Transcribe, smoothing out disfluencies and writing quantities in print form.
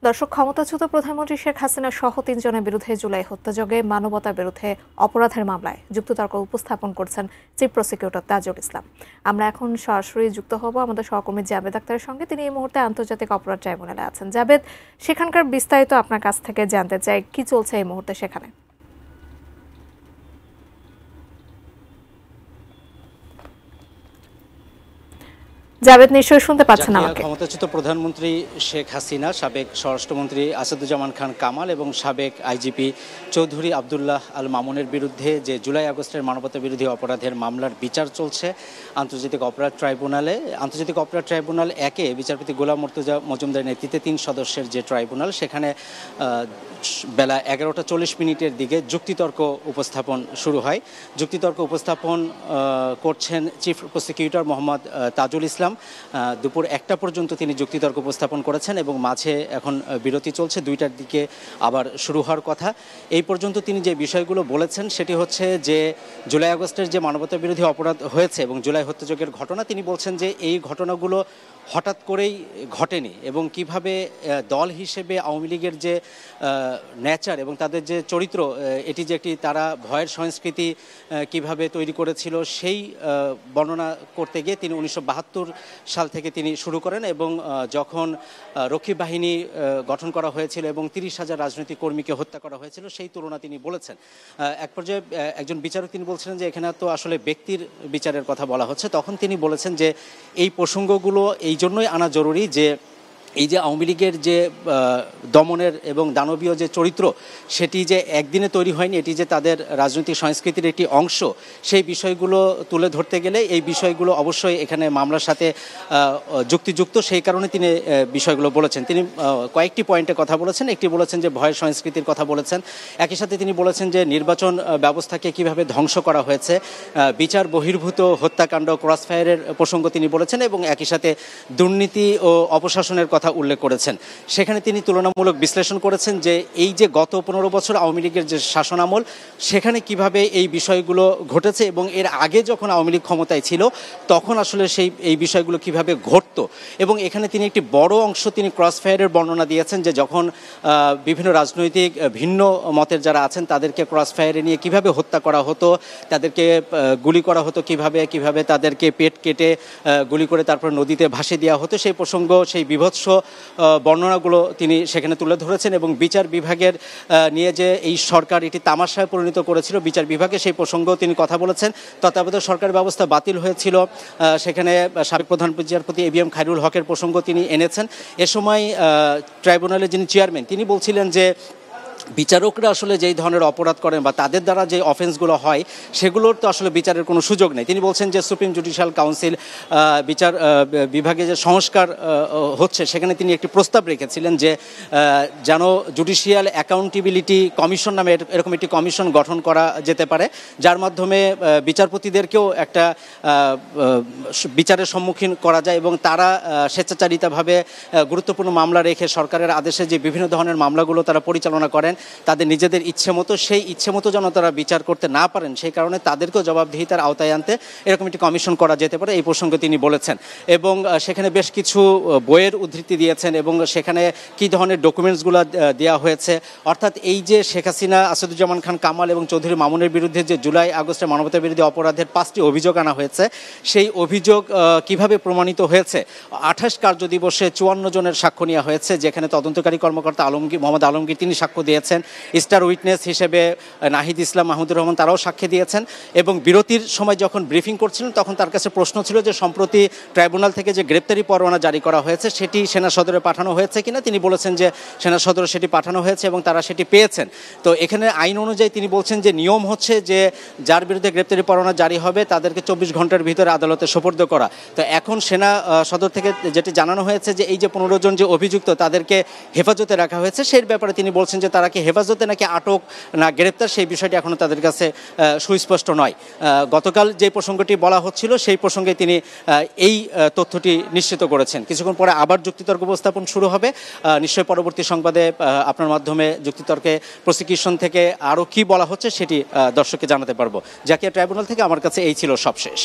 দর্শক, ক্ষমতাচ্যুত প্রধানমন্ত্রী শেখ হাসিনা সহ ৩ জনের বিরুদ্ধে জুলাই হত্যাযজ্ঞে মানবতার বিরুদ্ধে অপরাধের মামলায় যুক্তিতর্ক উপস্থাপন করছেন চিফ প্রসিকিউটর তাজুল ইসলাম। আমরা এখন সরাসরি যুক্ত হব আমাদের সহকর্মী জাবেদ আক্তারের সঙ্গে। তিনি এই মুহূর্তে আন্তর্জাতিক অপরাধ ট্রাইব্যুনালে আছেন। জাবেদ, সেখানকার বিস্তারিত আপনার কাছ থেকে জানতে চাই, কি চলছে এই মুহূর্তে সেখানে? জাবেদ, নিশ্চয়ই শুনতে পাচ্ছেন আমাকে? ক্ষমতাচ্যুত প্রধানমন্ত্রী শেখ হাসিনা, সাবেক স্বরাষ্ট্রমন্ত্রী আসাদুজ্জামান খান কামাল এবং সাবেক আইজিপি চৌধুরী আবদুল্লাহ আল মামুনের বিরুদ্ধে যে জুলাই আগস্টের মানবতা বিরোধী অপরাধের মামলার বিচার চলছে আন্তর্জাতিক অপরাধ ট্রাইব্যুনালে। আন্তর্জাতিক অপরাধ ট্রাইব্যুনাল একে বিচারপতি গোলাম মুর্তজা মজুমদার নেতৃত্বে ৩ সদস্যের যে ট্রাইব্যুনাল, সেখানে বেলা 11:40 দিকে যুক্তিতর্ক উপস্থাপন শুরু হয়। যুক্তিতর্ক উপস্থাপন করছেন চিফ প্রসিকিউটর মোহাম্মদ তাজুল ইসলাম। দুপুর 1টা পর্যন্ত তিনি যুক্তিতর্ক উপস্থাপন করেছেন এবং মাঝে এখন বিরতি চলছে, 2টার দিকে আবার শুরু হওয়ার কথা। এই পর্যন্ত তিনি যে বিষয়গুলো বলেছেন সেটি হচ্ছে যে জুলাই আগস্টের যে মানবতা বিরোধী অপরাধ হয়েছে এবং জুলাই হত্যাযজ্ঞের ঘটনা, তিনি বলছেন যে এই ঘটনাগুলো হঠাৎ করেই ঘটেনি এবং কিভাবে দল হিসেবে আওয়ামী লীগের যে নেচার এবং তাদের যে চরিত্র, এটি যে একটি তারা ভয়ের সংস্কৃতি কিভাবে তৈরি করেছিল সেই বর্ণনা করতে গিয়ে তিনি 1972 সাল থেকে তিনি শুরু করেন এবং যখন রক্ষী বাহিনী গঠন করা হয়েছিল এবং 30,000 রাজনৈতিক কর্মীকে হত্যা করা হয়েছিল সেই তুলনা তিনি বলেছেন। এক পর্যায়ে একজন বিচারক তিনি বলছিলেন যে এখানে তো আসলে ব্যক্তির বিচারের কথা বলা হচ্ছে। তখন তিনি বলেছেন যে এই প্রসঙ্গগুলো এই জন্যই আনা জরুরি যে এই যে আওয়ামী লীগের যে দমনের এবং দানবীয় যে চরিত্র, সেটি যে একদিনে তৈরি হয়নি, এটি যে তাদের রাজনৈতিক সংস্কৃতির একটি অংশ, সেই বিষয়গুলো তুলে ধরতে গেলে এই বিষয়গুলো অবশ্যই এখানে মামলার সাথে যুক্তিযুক্ত। সেই কারণে তিনি বিষয়গুলো বলেছেন। তিনি কয়েকটি পয়েন্টে কথা বলেছেন। একটি বলেছেন যে ভয়ের সংস্কৃতির কথা বলেছেন। একই সাথে তিনি বলেছেন যে নির্বাচন ব্যবস্থাকে কিভাবে ধ্বংস করা হয়েছে, বিচার বহির্ভূত হত্যাকাণ্ড, ক্রসফায়ারের প্রসঙ্গ তিনি বলেছেন এবং একই সাথে দুর্নীতি ও অপশাসনের কথা উল্লেখ করেছেন। সেখানে তিনি তুলনামূলক বিশ্লেষণ করেছেন যে এই যে গত 15 বছর আওয়ামী লীগের যে শাসনামল, সেখানে কিভাবে এই বিষয়গুলো ঘটেছে এবং এর আগে যখন আওয়ামী লীগ ক্ষমতায় ছিল তখন আসলে এই বিষয়গুলো কিভাবে ঘটত। এবং এখানে তিনি একটি বড় অংশ তিনি ক্রসফায়ারের বর্ণনা দিয়েছেন যে যখন বিভিন্ন রাজনৈতিক ভিন্ন মতের যারা আছেন তাদেরকে ক্রসফায়ারে নিয়ে কিভাবে হত্যা করা হতো, তাদেরকে গুলি করা হতো কিভাবে তাদেরকে পেট কেটে গুলি করে তারপর নদীতে ভাসিয়ে দেওয়া হতো, সেই প্রসঙ্গ, সেই বিভৎস বর্ণনাগুলো তিনি সেখানে তুলে ধরেছেন। এবং বিচার বিভাগের নিয়ে যে এই সরকার এটি তামাশায় পরিণত করেছিল বিচার বিভাগে, সেই প্রসঙ্গও তিনি কথা বলেছেন। তত্ত্বাবধায়ক সরকার ব্যবস্থা বাতিল হয়েছিল, সেখানে সাবেক প্রধান বিচারপতি এবিএম খায়রুল হকের প্রসঙ্গ তিনি এনেছেন। এ সময় ট্রাইব্যুনালের যিনি চেয়ারম্যান তিনি বলছিলেন যে বিচারকরা আসলে যেই ধরনের অপরাধ করেন বা তাদের দ্বারা যে অফেন্সগুলো হয় সেগুলোর তো আসলে বিচারের কোনো সুযোগ নেই। তিনি বলছেন যে সুপ্রিম জুডিশিয়াল কাউন্সিল বিচার বিভাগে যে সংস্কার হচ্ছে সেখানে তিনি একটি প্রস্তাব রেখেছিলেন যে যেন জুডিশিয়াল অ্যাকাউন্টেবিলিটি কমিশন নামে এরকম একটি কমিশন গঠন করা যেতে পারে, যার মাধ্যমে বিচারপতিদেরকেও একটা বিচারের সম্মুখীন করা যায় এবং তারা স্বেচ্ছাচারিতাভাবে গুরুত্বপূর্ণ মামলা রেখে সরকারের আদেশে যে বিভিন্ন ধরনের মামলাগুলো তারা পরিচালনা করেন তাদের নিজেদের ইচ্ছে মতো, সেই ইচ্ছে মতো যেন তারা বিচার করতে না পারেন, সেই কারণে তাদেরকেও জবাবদিহিতার আওতায় আনতে এরকম একটি কমিশন করা যেতে পারে, এই প্রসঙ্গে তিনি বলেছেন। এবং সেখানে বেশ কিছু বইয়ের উদ্ধৃতি দিয়েছেন এবং সেখানে কী ধরনের ডকুমেন্টসগুলো দেওয়া হয়েছে। অর্থাৎ এই যে শেখ হাসিনা, আসাদুজ্জামান খান কামাল এবং চৌধুরী মামুনের বিরুদ্ধে যে জুলাই আগস্টে মানবতা বিরোধী অপরাধের 5টি অভিযোগ আনা হয়েছে, সেই অভিযোগ কিভাবে প্রমাণিত হয়েছে। 28 কার্য দিবসে 54 জনের সাক্ষ্য নেওয়া হয়েছে, যেখানে তদন্তকারী কর্মকর্তা মোহাম্মদ আলমগীর তিনি সাক্ষ্য দিয়েছেন, স্টার উইটনেস হিসেবে নাহিদ ইসলাম, মাহমুদুর রহমান তারাও সাক্ষ্য দিয়েছেন। এবং বিরতির সময় যখন ব্রিফিং করছিলেন তখন তার কাছে প্রশ্ন ছিল যে সম্প্রতি ট্রাইব্যুনাল থেকে যে গ্রেপ্তারি পরোয়ানা জারি করা হয়েছে সেটি সেনা সদরে পাঠানো হয়েছে কিনা। তিনি বলেছেন যে সেনা সদরে সেটি পাঠানো হয়েছে এবং তারা সেটি পেয়েছেন। তো এখানে আইন অনুযায়ী তিনি বলছেন যে নিয়ম হচ্ছে যে যার বিরুদ্ধে গ্রেপ্তারি পরোয়ানা জারি হবে তাদেরকে 24 ঘন্টার ভিতরে আদালতে সোপর্দ করা। তো এখন সেনা সদর থেকে যেটি জানানো হয়েছে যে এই যে 15 জন যে অভিযুক্ত তাদেরকে হেফাজতে রাখা হয়েছে, সেই ব্যাপারে তিনি বলছেন যে তারা কি হেফাজতে নাকি আটক না গ্রেপ্তার সেই বিষয়টি এখনও তাদের কাছে সুস্পষ্ট নয়। গতকাল যে প্রসঙ্গটি বলা হচ্ছিল সেই প্রসঙ্গে তিনি এই তথ্যটি নিশ্চিত করেছেন। কিছুক্ষণ পরে আবার যুক্তিতর্ক উপস্থাপন শুরু হবে। নিশ্চয়ই পরবর্তী সংবাদে আপনার মাধ্যমে যুক্তিতর্কে প্রসিকিউশন থেকে আরও কি বলা হচ্ছে সেটি দর্শককে জানাতে পারবো। জাকিয়া ট্রাইব্যুনাল থেকে আমার কাছে এই ছিল সবশেষ।